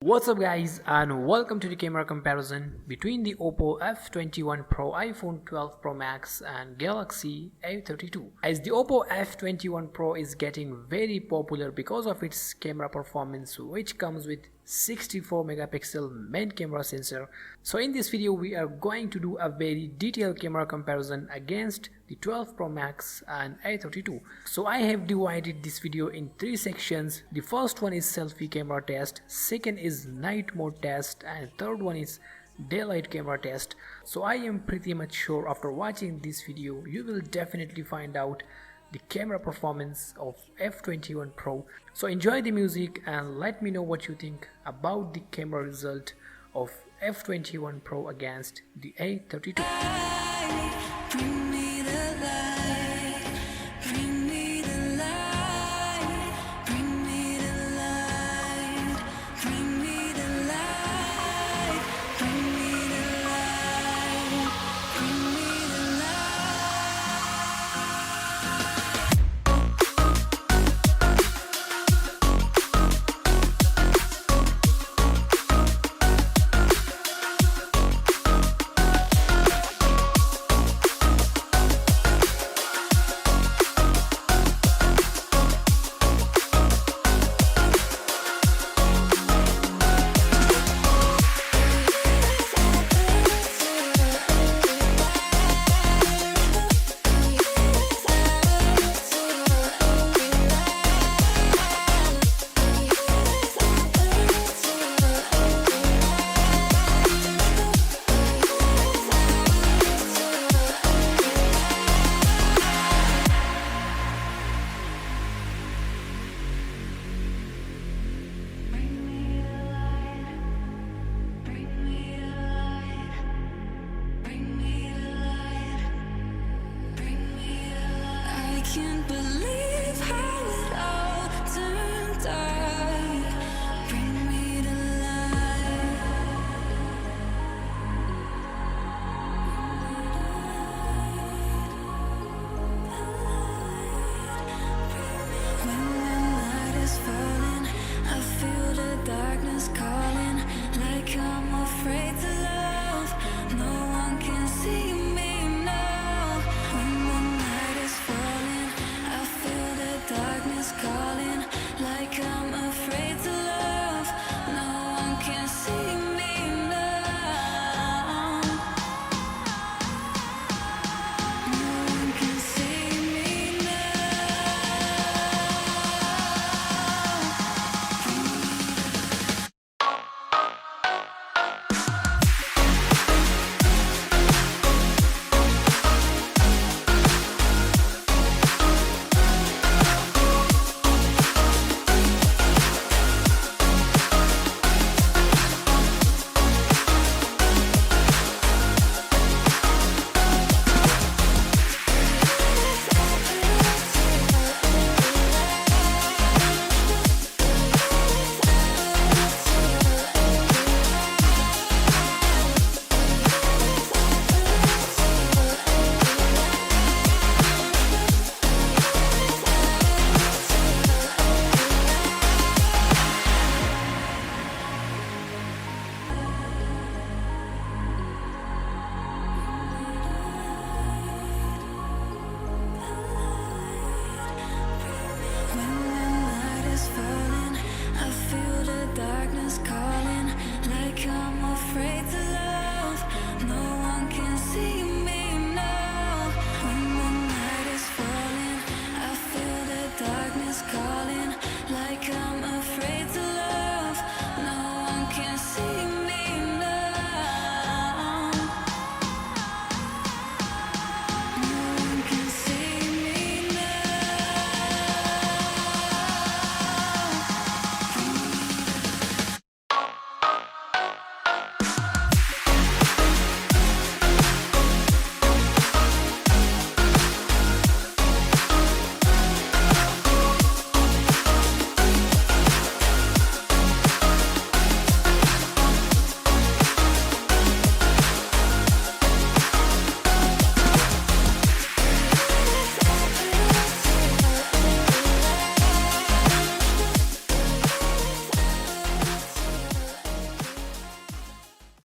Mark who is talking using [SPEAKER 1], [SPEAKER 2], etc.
[SPEAKER 1] What's up guys, and welcome to the camera comparison between the OPPO F21 Pro, iPhone 12 Pro Max and Galaxy A32. As the OPPO F21 Pro is getting very popular because of its camera performance, which comes with 64 megapixel main camera sensor. So in this video we are going to do a very detailed camera comparison against the 12 Pro Max and A32. So I have divided this video in three sections. The first one is selfie camera test, second is night mode test, and third one is daylight camera test. So I am pretty much sure after watching this video you will definitely find out the camera performance of F21 Pro. So enjoy the music and let me know what you think about the camera result of F21 Pro against the A32.